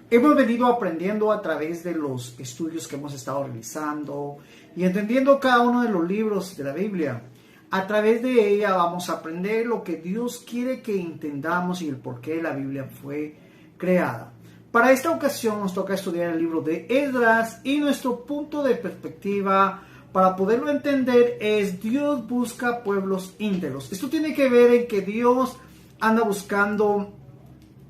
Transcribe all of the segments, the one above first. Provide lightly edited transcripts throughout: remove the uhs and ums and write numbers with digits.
Hemos venido aprendiendo a través de los estudios que hemos estado realizando y entendiendo cada uno de los libros de la Biblia. A través de ella vamos a aprender lo que Dios quiere que entendamos y el por qué la Biblia fue creada. Para esta ocasión nos toca estudiar el libro de Esdras y nuestro punto de perspectiva para poderlo entender es: Dios busca pueblos íntegros. Esto tiene que ver en que Dios anda buscando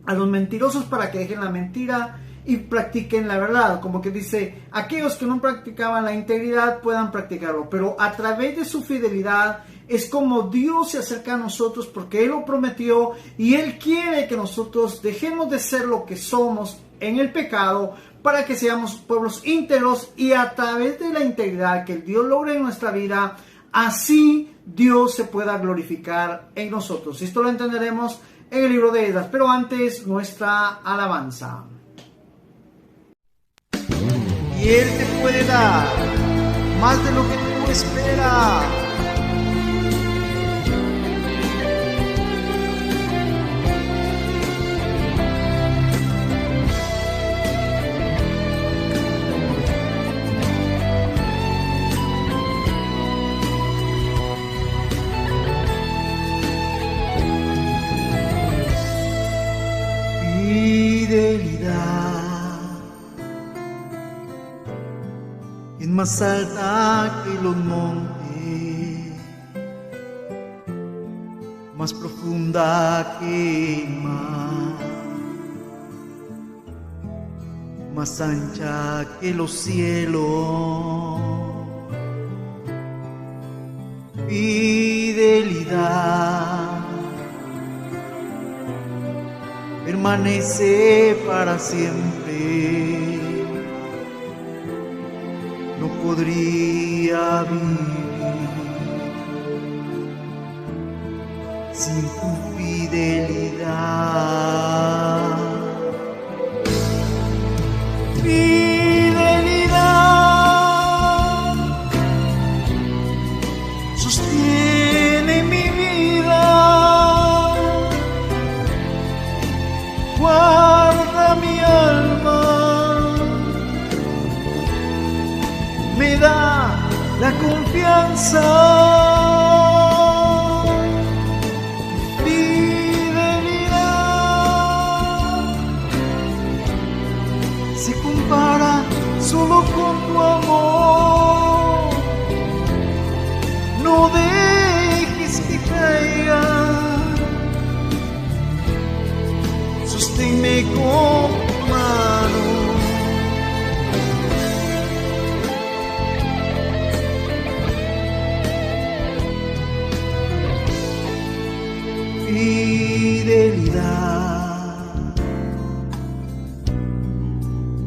a los mentirosos para que dejen la mentira y practiquen la verdad. Como que dice, aquellos que no practicaban la integridad puedan practicarlo, pero a través de su fidelidad es como Dios se acerca a nosotros, porque Él lo prometió y Él quiere que nosotros dejemos de ser lo que somos en el pecado para que seamos pueblos íntegros, y a través de la integridad que Dios logre en nuestra vida, así Dios se pueda glorificar en nosotros. Esto lo entenderemos en el libro de Esdras, pero antes nuestra alabanza. Y Él te puede dar más de lo que tú esperas. Es más alta que los montes, más profunda que el mar, más ancha que los cielos. Fidelidad permanece para siempre. No podría vivir sin tu fidelidad. Fidelidad sostiene mi vida, guarda mi alma, me da la confianza. Fidelidad se compara solo con tu amor. No dejes que caiga, sosténme con tu mano. Fidelidad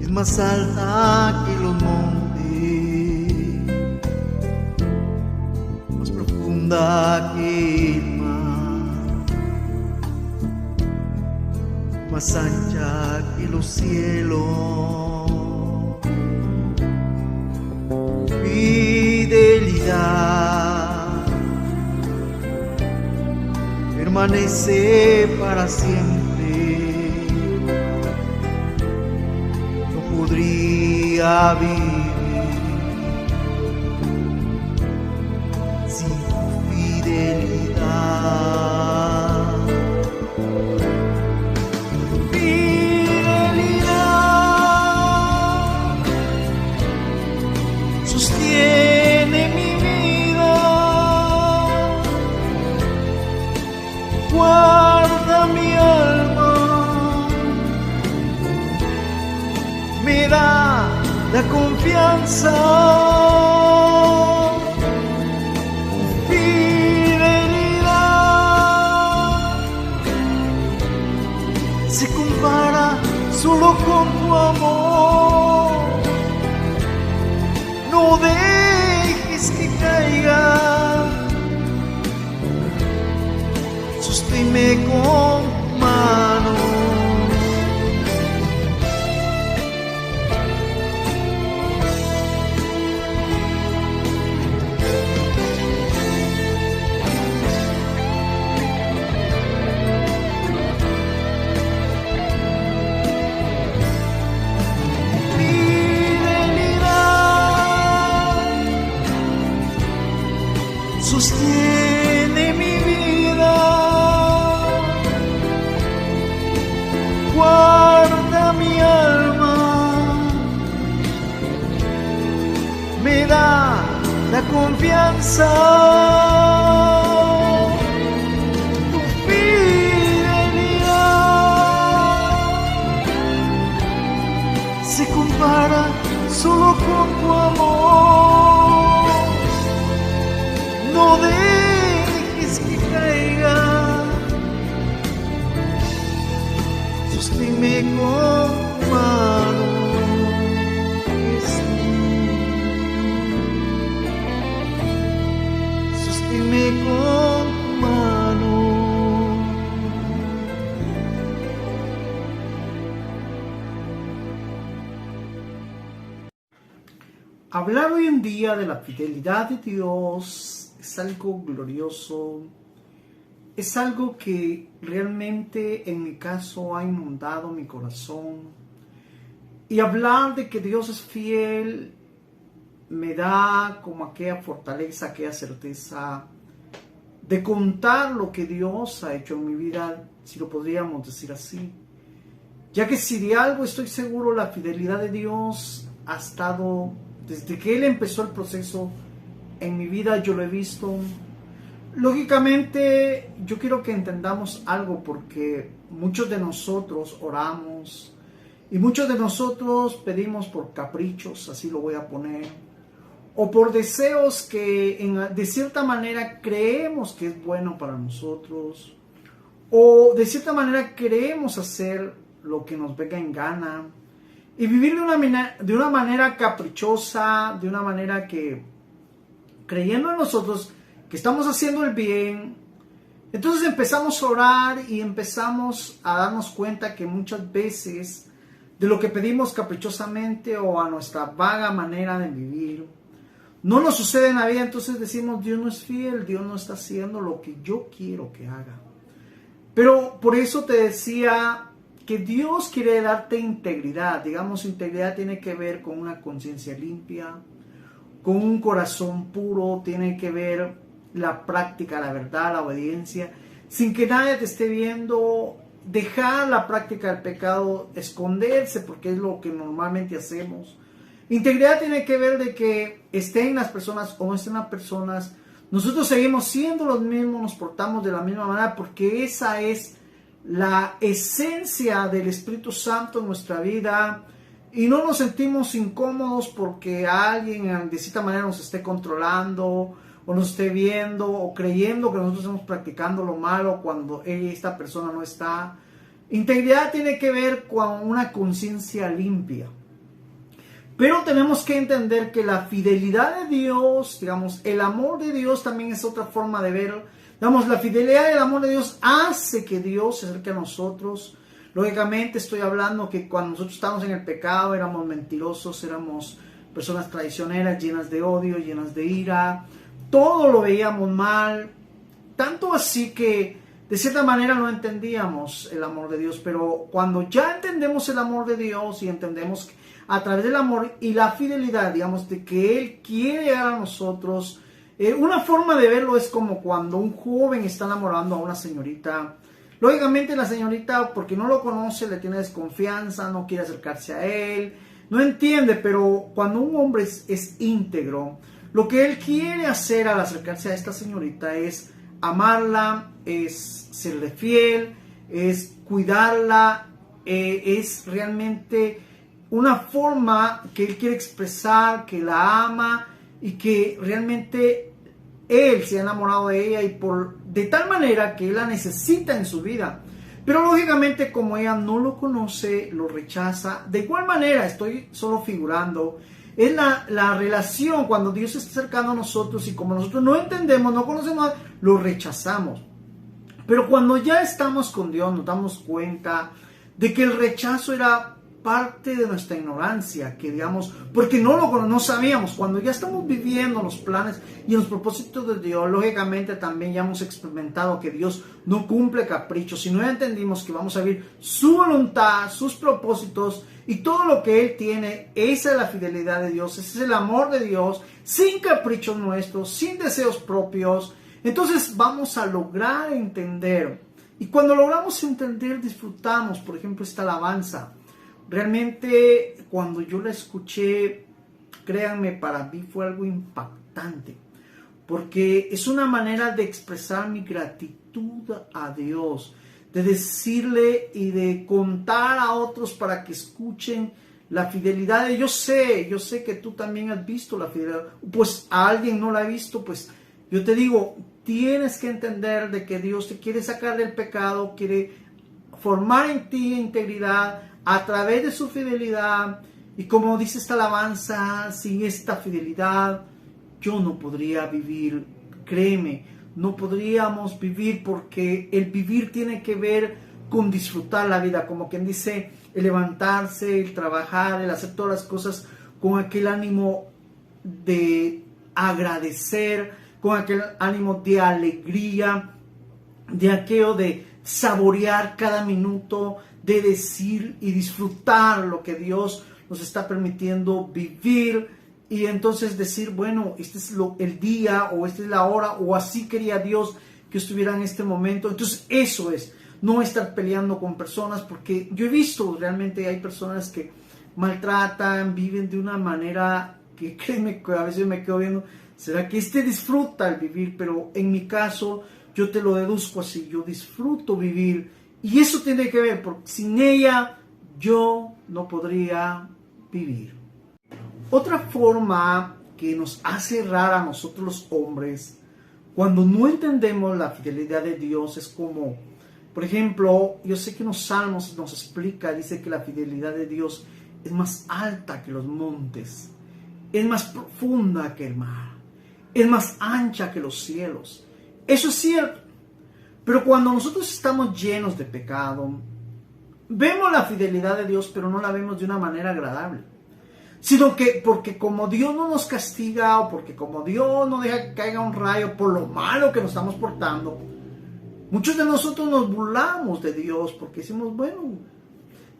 es más alta que los montes, más profunda que el mar, más ancha que los cielos. Fidelidad permanece para siempre. No podría vivir sin tu fidelidad. Fidelidad sostiene mi vida, guarda mi alma, me da la confianza. Fidelidad se compara solo con tu amor. No dejes que caiga, sosténme con tu mano. confianza, tu fidelidad se compara solo con tu amor. No dejes que caiga, sosténme con tu mano. Sosténme con tu mano. Hablar hoy en día de la fidelidad de Dios es algo glorioso, es algo que realmente en mi caso ha inundado mi corazón. Y hablar de que Dios es fiel me da como aquella fortaleza, aquella certeza de contar lo que Dios ha hecho en mi vida, si lo podríamos decir así. Ya que si de algo estoy seguro, la fidelidad de Dios ha estado desde que Él empezó el proceso en mi vida, yo lo he visto. Lógicamente, yo quiero que entendamos algo, porque muchos de nosotros oramos y muchos de nosotros pedimos por caprichos, así lo voy a poner, o por deseos que de cierta manera creemos que es bueno para nosotros, o de cierta manera queremos hacer lo que nos venga en gana y vivir de una manera caprichosa, de una manera que, creyendo en nosotros que estamos haciendo el bien, entonces empezamos a orar y empezamos a darnos cuenta que muchas veces de lo que pedimos caprichosamente o a nuestra vaga manera de vivir, no nos sucede en la vida. Entonces decimos, Dios no es fiel, Dios no está haciendo lo que yo quiero que haga. Pero por eso te decía que Dios quiere darte integridad. Digamos, integridad tiene que ver con una conciencia limpia, con un corazón puro, tiene que ver la práctica, la verdad, la obediencia, sin que nadie te esté viendo. Dejar la práctica del pecado, esconderse, porque es lo que normalmente hacemos. Integridad tiene que ver de que estén las personas o no estén las personas, nosotros seguimos siendo los mismos, nos portamos de la misma manera, porque esa es la esencia del Espíritu Santo en nuestra vida, y no nos sentimos incómodos porque alguien de cierta manera nos esté controlando o nos esté viendo o creyendo que nosotros estamos practicando lo malo cuando esta persona no está. Integridad tiene que ver con una conciencia limpia. Pero tenemos que entender que la fidelidad de Dios, digamos, el amor de Dios también es otra forma de verlo. Digamos, la fidelidad y el amor de Dios hace que Dios se acerque a nosotros. Lógicamente estoy hablando que cuando nosotros estábamos en el pecado éramos mentirosos, éramos personas traicioneras, llenas de odio, llenas de ira. Todo lo veíamos mal, tanto así que de cierta manera no entendíamos el amor de Dios. Pero cuando ya entendemos el amor de Dios y entendemos a través del amor y la fidelidad, digamos, de que Él quiere llegar a nosotros, una forma de verlo es como cuando un joven está enamorando a una señorita. Lógicamente la señorita, porque no lo conoce, le tiene desconfianza, no quiere acercarse a él, no entiende. Pero cuando un hombre es íntegro, lo que él quiere hacer al acercarse a esta señorita es amarla, es serle fiel, es cuidarla, es realmente una forma que él quiere expresar que la ama y que realmente él se ha enamorado de ella, y de tal manera que él la necesita en su vida. Pero lógicamente, como ella no lo conoce, lo rechaza. De igual manera, estoy solo figurando, es la relación cuando Dios se está acercando a nosotros, y como nosotros no entendemos, no conocemos, lo rechazamos. Pero cuando ya estamos con Dios, nos damos cuenta de que el rechazo era parte de nuestra ignorancia, que digamos, porque no sabíamos. Cuando ya estamos viviendo los planes y los propósitos de Dios, lógicamente también ya hemos experimentado que Dios no cumple caprichos, sino ya entendimos que vamos a vivir su voluntad, sus propósitos y todo lo que Él tiene. Esa es la fidelidad de Dios, ese es el amor de Dios, sin caprichos nuestros, sin deseos propios. Entonces vamos a lograr entender, y cuando logramos entender, disfrutamos. Por ejemplo, esta alabanza. Realmente cuando yo la escuché, créanme, para mí fue algo impactante, porque es una manera de expresar mi gratitud a Dios, de decirle y de contar a otros para que escuchen la fidelidad. Yo sé que tú también has visto la fidelidad, pues a alguien no la ha visto, pues yo te digo, tienes que entender de que Dios te quiere sacar del pecado, quiere formar en ti integridad a través de su fidelidad. Y como dice esta alabanza, sin esta fidelidad yo no podría vivir. Créeme, no podríamos vivir, porque el vivir tiene que ver con disfrutar la vida, como quien dice, el levantarse, el trabajar, el hacer todas las cosas con aquel ánimo de agradecer, con aquel ánimo de alegría, de aquello de saborear cada minuto, de decir y disfrutar lo que Dios nos está permitiendo vivir. Y entonces decir, bueno, este es el día, o esta es la hora, o así quería Dios que estuviera en este momento. Entonces eso es, no estar peleando con personas, porque yo he visto realmente hay personas que maltratan, viven de una manera que, créeme, que a veces me quedo viendo, ¿será que disfruta el vivir? Pero en mi caso yo te lo deduzco así, yo disfruto vivir, y eso tiene que ver, porque sin ella yo no podría vivir. Otra forma que nos hace errar a nosotros los hombres cuando no entendemos la fidelidad de Dios es como, por ejemplo, yo sé que en los Salmos nos explica, dice que la fidelidad de Dios es más alta que los montes, es más profunda que el mar, es más ancha que los cielos. Eso es cierto, pero cuando nosotros estamos llenos de pecado, vemos la fidelidad de Dios, pero no la vemos de una manera agradable. Sino que porque como Dios no nos castiga, o porque como Dios no deja que caiga un rayo por lo malo que nos estamos portando, muchos de nosotros nos burlamos de Dios, porque decimos, bueno,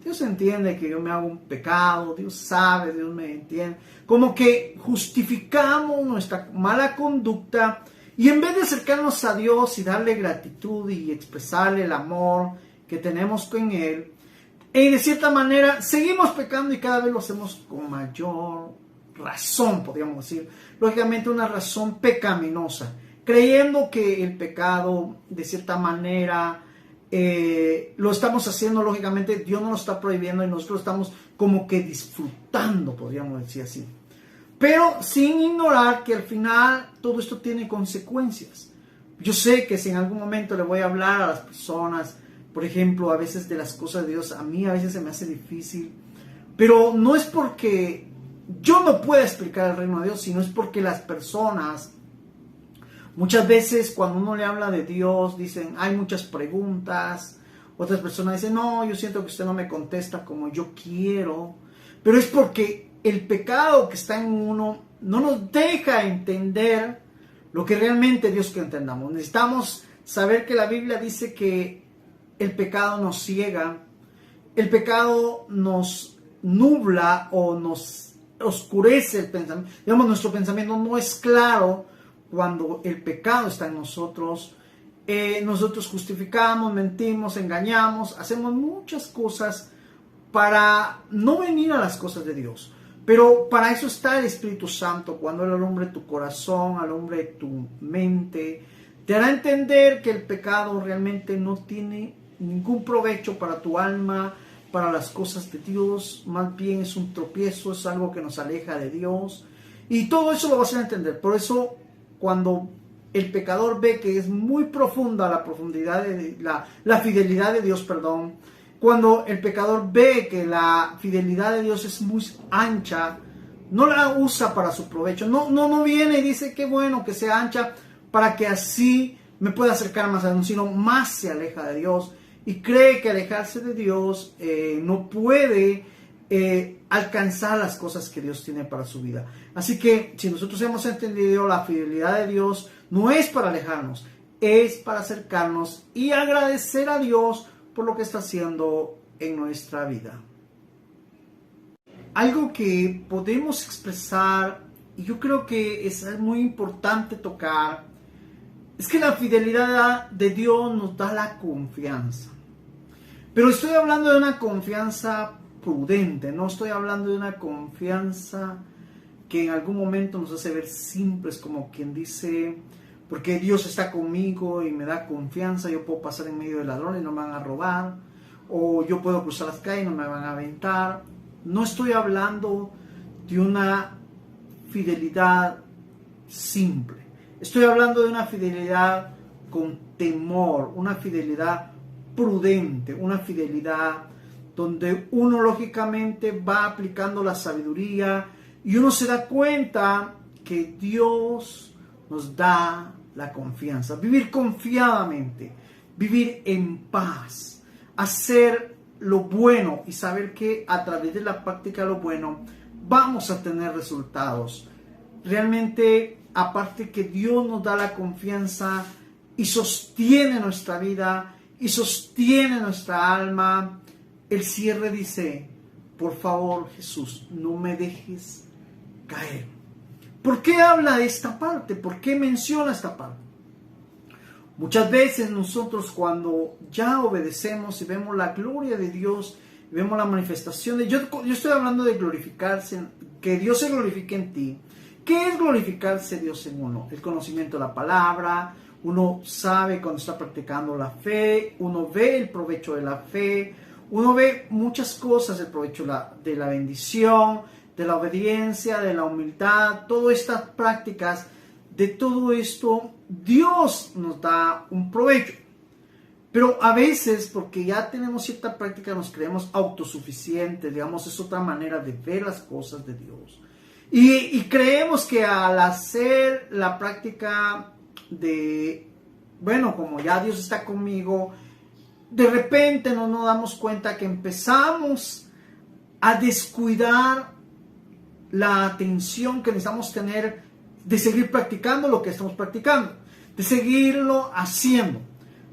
Dios entiende que yo me hago un pecado, Dios sabe, Dios me entiende. Como que justificamos nuestra mala conducta, y en vez de acercarnos a Dios y darle gratitud y expresarle el amor que tenemos con Él, y de cierta manera seguimos pecando, y cada vez lo hacemos con mayor razón, podríamos decir. Lógicamente una razón pecaminosa, creyendo que el pecado de cierta manera lo estamos haciendo, lógicamente Dios no lo está prohibiendo, y nosotros estamos como que disfrutando, podríamos decir así. Pero sin ignorar que al final todo esto tiene consecuencias. Yo sé que si en algún momento le voy a hablar a las personas, por ejemplo, a veces de las cosas de Dios, a mí a veces se me hace difícil, pero no es porque yo no pueda explicar el reino de Dios, sino es porque las personas, muchas veces cuando uno le habla de Dios, dicen, hay muchas preguntas. Otras personas dicen, no, yo siento que usted no me contesta como yo quiero, pero es porque el pecado que está en uno no nos deja entender lo que realmente Dios quiere que entendamos. Necesitamos saber que la Biblia dice que el pecado nos ciega, el pecado nos nubla o nos oscurece el pensamiento. Digamos, nuestro pensamiento no es claro cuando el pecado está en nosotros. Nosotros justificamos, mentimos, engañamos, hacemos muchas cosas para no venir a las cosas de Dios. Pero para eso está el Espíritu Santo, cuando Él alumbre tu corazón, alumbre tu mente, te hará entender que el pecado realmente no tiene ningún provecho para tu alma, para las cosas de Dios. Más bien es un tropiezo, es algo que nos aleja de Dios, y todo eso lo vas a entender. Por eso, cuando el pecador ve que es muy profunda la profundidad de la fidelidad de Dios, cuando el pecador ve que la fidelidad de Dios es muy ancha, no la usa para su provecho, no viene y dice qué bueno que sea ancha para que así me pueda acercar más a Dios, sino más se aleja de Dios, y cree que alejarse de Dios no puede alcanzar las cosas que Dios tiene para su vida. Así que si nosotros hemos entendido la fidelidad de Dios, no es para alejarnos, es para acercarnos y agradecer a Dios por lo que está haciendo en nuestra vida. Algo que podemos expresar, y yo creo que es muy importante tocar, es que la fidelidad de Dios nos da la confianza. Pero estoy hablando de una confianza prudente, no estoy hablando de una confianza que en algún momento nos hace ver simples, como quien dice, porque Dios está conmigo y me da confianza, yo puedo pasar en medio de ladrones y no me van a robar, o yo puedo cruzar las calles y no me van a aventar. No estoy hablando de una fidelidad simple, estoy hablando de una fidelidad con temor, una fidelidad prudente, una fidelidad donde uno lógicamente va aplicando la sabiduría y uno se da cuenta que Dios nos da la confianza. Vivir confiadamente, vivir en paz, hacer lo bueno y saber que a través de la práctica de lo bueno vamos a tener resultados. Realmente, aparte que Dios nos da la confianza y sostiene nuestra vida y sostiene nuestra alma, el cierre dice: por favor, Jesús, no me dejes caer. ¿Por qué habla de esta parte? ¿Por qué menciona esta parte? Muchas veces nosotros, cuando ya obedecemos y vemos la gloria de Dios, vemos la manifestación de... Yo estoy hablando de glorificarse, que Dios se glorifique en ti. ¿Qué es glorificarse Dios en uno? El conocimiento de la palabra. Uno sabe cuando está practicando la fe, uno ve el provecho de la fe, uno ve muchas cosas, el provecho de la bendición, de la obediencia, de la humildad, todas estas prácticas, de todo esto, Dios nos da un provecho. Pero a veces, porque ya tenemos cierta práctica, nos creemos autosuficientes, digamos, es otra manera de ver las cosas de Dios. Y creemos que al hacer la práctica de, bueno, como ya Dios está conmigo, de repente no nos damos cuenta que empezamos a descuidar la atención que necesitamos tener de seguir practicando lo que estamos practicando, de seguirlo haciendo,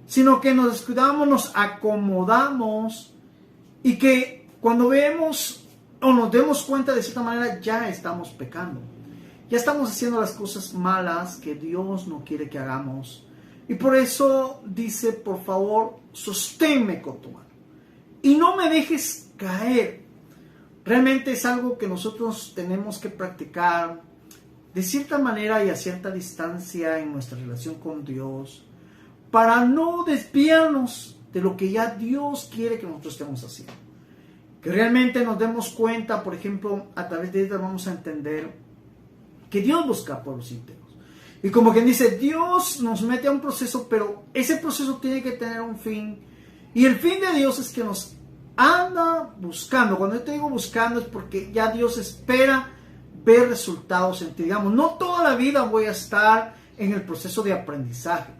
sino que nos descuidamos, nos acomodamos y que cuando vemos o nos demos cuenta de cierta manera ya estamos pecando, ya estamos haciendo las cosas malas que Dios no quiere que hagamos. Y por eso dice: por favor, sosténme con tu mano y no me dejes caer. Realmente es algo que nosotros tenemos que practicar de cierta manera y a cierta distancia en nuestra relación con Dios, para no desviarnos de lo que ya Dios quiere que nosotros estemos haciendo. Que realmente nos demos cuenta, por ejemplo, a través de esto vamos a entender que Dios busca pueblos íntegros. Y como quien dice, Dios nos mete a un proceso, pero ese proceso tiene que tener un fin. Y el fin de Dios es que nos anda buscando. Cuando yo te digo buscando es porque ya Dios espera ver resultados en ti. Digamos, no toda la vida voy a estar en el proceso de aprendizaje.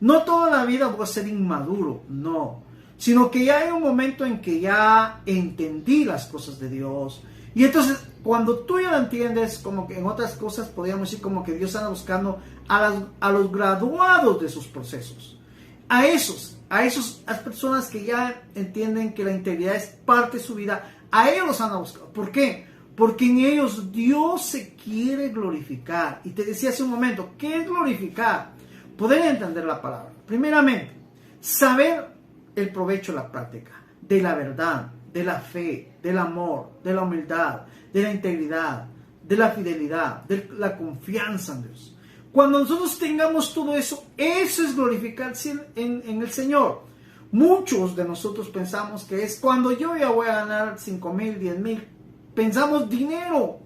No toda la vida voy a ser inmaduro, no. Sino que ya hay un momento en que ya entendí las cosas de Dios. Y entonces, cuando tú ya lo entiendes, como que en otras cosas podríamos decir como que Dios anda buscando a los graduados de sus procesos. A las personas que ya entienden que la integridad es parte de su vida, a ellos los anda buscando. ¿Por qué? Porque en ellos Dios se quiere glorificar. Y te decía hace un momento, ¿qué es glorificar? Poder entender la palabra. Primeramente, saber el provecho de la práctica, de la verdad, de la fe, del amor, de la humildad, de la integridad, de la fidelidad, de la confianza en Dios. Cuando nosotros tengamos todo eso, eso es glorificarse en el Señor. Muchos de nosotros pensamos que es cuando yo ya voy a ganar 5,000, 10,000. Pensamos dinero.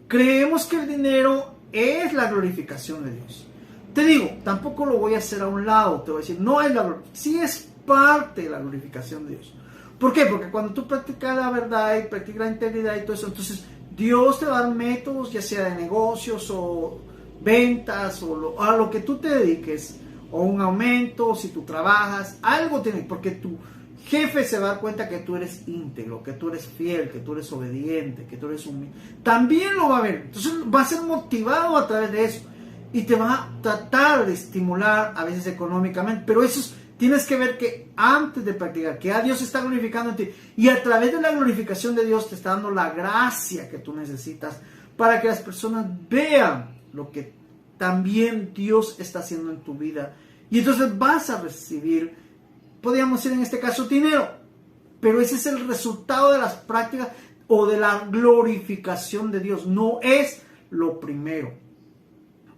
Creemos que el dinero es la glorificación de Dios. Te digo, tampoco lo voy a hacer a un lado. Te voy a decir, no es la glorificación. Sí es parte de la glorificación de Dios. ¿Por qué? Porque cuando tú practicas la verdad y practicas la integridad y todo eso, entonces Dios te va a dar métodos, ya sea de negocios o ventas o a lo que tú te dediques, o un aumento, si tú trabajas, algo tienes, porque tu jefe se va a dar cuenta que tú eres íntegro, que tú eres fiel, que tú eres obediente, que tú eres humilde. También lo va a ver. Entonces va a ser motivado a través de eso y te va a tratar de estimular a veces económicamente, pero eso es, tienes que ver que antes de practicar, que a Dios está glorificando en ti y a través de la glorificación de Dios te está dando la gracia que tú necesitas para que las personas vean lo que también Dios está haciendo en tu vida. Y entonces vas a recibir, podríamos decir en este caso, dinero. Pero ese es el resultado de las prácticas o de la glorificación de Dios. No es lo primero.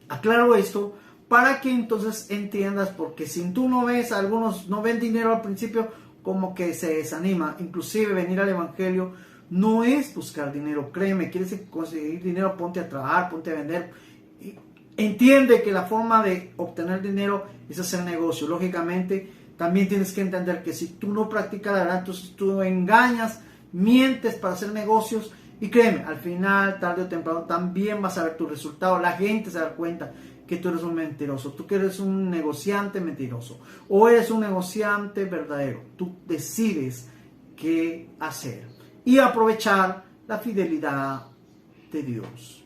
Aclaro esto para que entonces entiendas, porque si tú no ves, algunos no ven dinero al principio, como que se desanima. Inclusive venir al evangelio no es buscar dinero, créeme. Quieres conseguir dinero, ponte a trabajar, ponte a vender. Entiende que la forma de obtener dinero es hacer negocio. Lógicamente también tienes que entender que si tú no practicas la verdad, entonces tú engañas, mientes para hacer negocios. Y créeme, al final, tarde o temprano, también vas a ver tu resultado. La gente se da cuenta que tú eres un mentiroso, tú que eres un negociante mentiroso o eres un negociante verdadero. Tú decides qué hacer y aprovechar la fidelidad de Dios.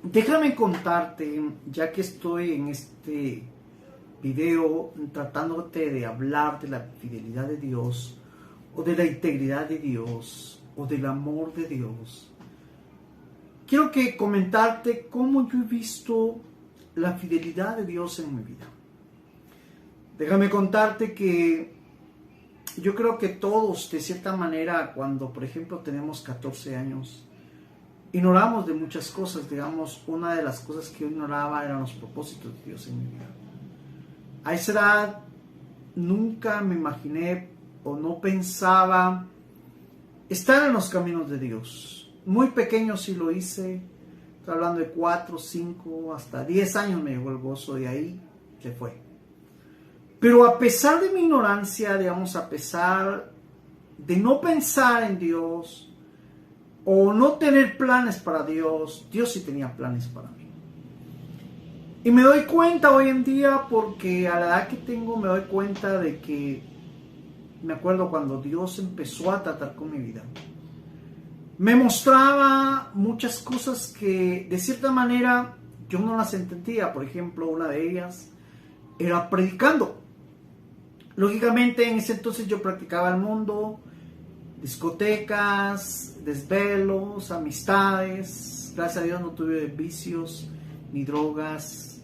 Déjame contarte, ya que estoy en este video tratándote de hablar de la fidelidad de Dios o de la integridad de Dios o del amor de Dios. Quiero comentarte cómo yo he visto la fidelidad de Dios en mi vida. Déjame contarte que yo creo que todos, de cierta manera, cuando por ejemplo tenemos 14 años, ignoramos de muchas cosas. Digamos, una de las cosas que yo ignoraba eran los propósitos de Dios en mi vida. A esa edad nunca me imaginé o no pensaba estar en los caminos de Dios. Muy pequeño sí lo hice. Estoy hablando de 4, 5, hasta 10 años me llegó el gozo, y ahí se fue. Pero a pesar de mi ignorancia, digamos, a pesar de no pensar en Dios o no tener planes para Dios, Dios sí tenía planes para mí. Y me doy cuenta hoy en día, porque a la edad que tengo me doy cuenta de que me acuerdo cuando Dios empezó a tratar con mi vida. Me mostraba muchas cosas que de cierta manera yo no las entendía. Por ejemplo, una de ellas era predicando. Lógicamente en ese entonces yo practicaba el mundo, discotecas, desvelos, amistades. Gracias a Dios no tuve vicios ni drogas,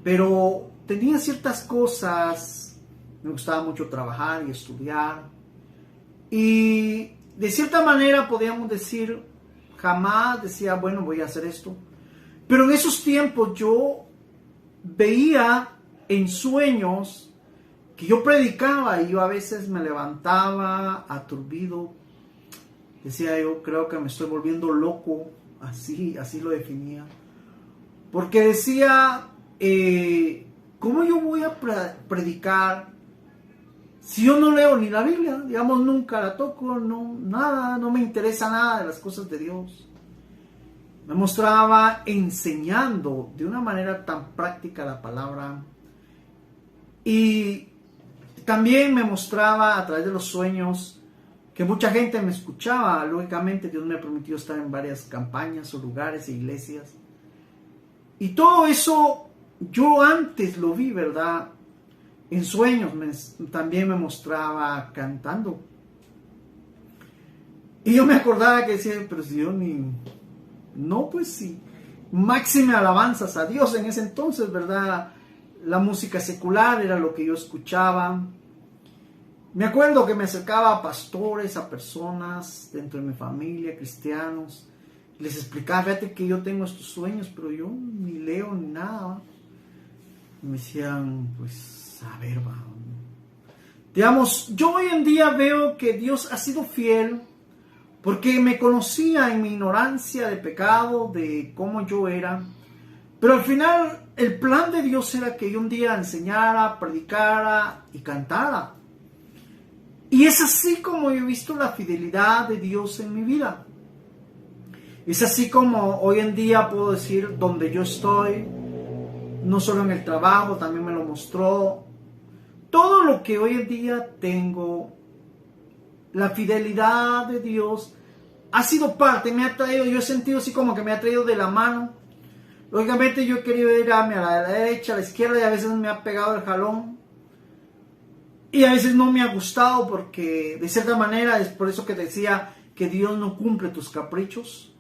pero tenía ciertas cosas. Me gustaba mucho trabajar y estudiar, y de cierta manera podíamos decir, jamás decía, bueno, voy a hacer esto. Pero en esos tiempos yo veía en sueños que yo predicaba, y yo a veces me levantaba aturdido. Decía yo, creo que me estoy volviendo loco, así lo definía. Porque decía, ¿cómo yo voy a predicar si yo no leo ni la Biblia? Digamos, nunca la toco, no me interesa nada de las cosas de Dios. Me mostraba enseñando de una manera tan práctica la palabra, y también me mostraba a través de los sueños que mucha gente me escuchaba. Lógicamente Dios me permitió estar en varias campañas o lugares e iglesias, y todo eso yo antes lo vi, ¿verdad? En sueños también me mostraba cantando. Y yo me acordaba que decía, pero si yo no, pues sí. Máxime alabanzas a Dios en ese entonces, ¿verdad? La música secular era lo que yo escuchaba. Me acuerdo que me acercaba a pastores, a personas dentro de mi familia, cristianos. Les explicaba, fíjate que yo tengo estos sueños, pero yo ni leo ni nada. Me decían, pues, a ver, va. Digamos, yo hoy en día veo que Dios ha sido fiel, porque me conocía en mi ignorancia de pecado, de cómo yo era. Pero al final, el plan de Dios era que yo un día enseñara, predicara y cantara. Y es así como yo he visto la fidelidad de Dios en mi vida. Es así como hoy en día puedo decir, donde yo estoy, no solo en el trabajo, también me lo mostró. Todo lo que hoy en día tengo, la fidelidad de Dios ha sido parte, me ha traído, yo he sentido así como que me ha traído de la mano. Lógicamente yo he querido ir a la derecha, a la izquierda, y a veces me ha pegado el jalón. Y a veces no me ha gustado, porque de cierta manera es por eso que decía que Dios no cumple tus caprichos.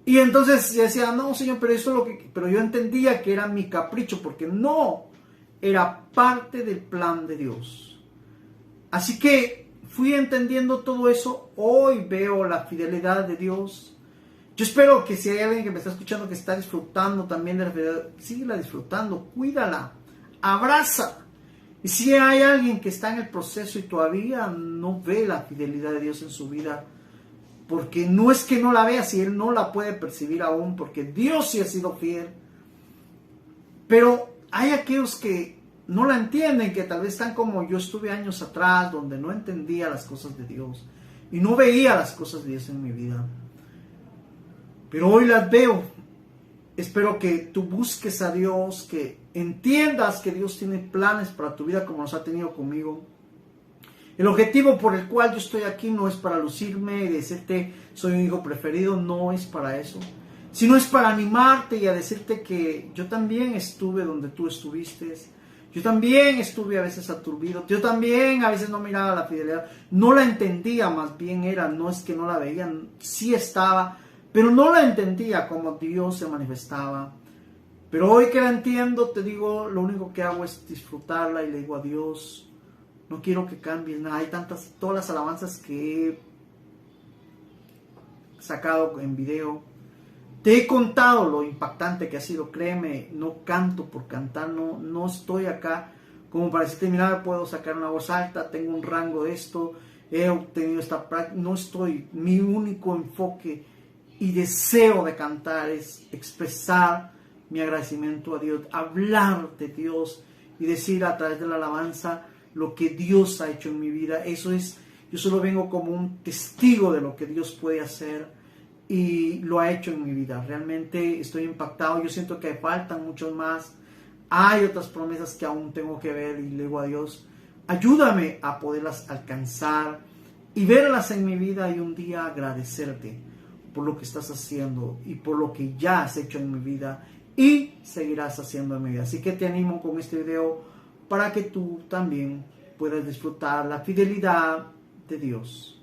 Y entonces yo decía, no, Señor, pero eso es lo que... Pero yo entendía que era mi capricho, porque no era parte del plan de Dios. Así que fui entendiendo todo eso, hoy veo la fidelidad de Dios. Yo espero que si hay alguien que me está escuchando que está disfrutando también de la fidelidad, síguela disfrutando, cuídala, abraza. Y si hay alguien que está en el proceso y todavía no ve la fidelidad de Dios en su vida, porque no es que no la vea, si él no la puede percibir aún, porque Dios sí ha sido fiel. Pero hay aquellos que no la entienden, que tal vez están como yo estuve años atrás, donde no entendía las cosas de Dios y no veía las cosas de Dios en mi vida. Pero hoy las veo. Espero que tú busques a Dios, que entiendas que Dios tiene planes para tu vida como los ha tenido conmigo. El objetivo por el cual yo estoy aquí no es para lucirme y decirte soy un hijo preferido, no es para eso. Sino es para animarte y a decirte que yo también estuve donde tú estuviste. Yo también estuve a veces aturdido. Yo también a veces no miraba la fidelidad. No la entendía, más bien era, no es que no la veía, sí estaba, pero no la entendía como Dios se manifestaba. Pero hoy que la entiendo, te digo, lo único que hago es disfrutarla y le digo a Dios, no quiero que cambies nada. Hay todas las alabanzas que he sacado en video. Te he contado lo impactante que ha sido, créeme, no canto por cantar, no estoy acá como para decirte, mira, puedo sacar una voz alta, tengo un rango de esto, he obtenido esta práctica, no estoy, mi único enfoque y deseo de cantar es expresar mi agradecimiento a Dios, hablar de Dios y decir a través de la alabanza lo que Dios ha hecho en mi vida. Eso es, yo solo vengo como un testigo de lo que Dios puede hacer y lo ha hecho en mi vida. Realmente estoy impactado, yo siento que faltan muchos más, hay otras promesas que aún tengo que ver y le digo a Dios, ayúdame a poderlas alcanzar y verlas en mi vida y un día agradecerte por lo que estás haciendo y por lo que ya has hecho en mi vida y seguirás haciendo en mi vida. Así que te animo con este video para que tú también puedas disfrutar la fidelidad de Dios.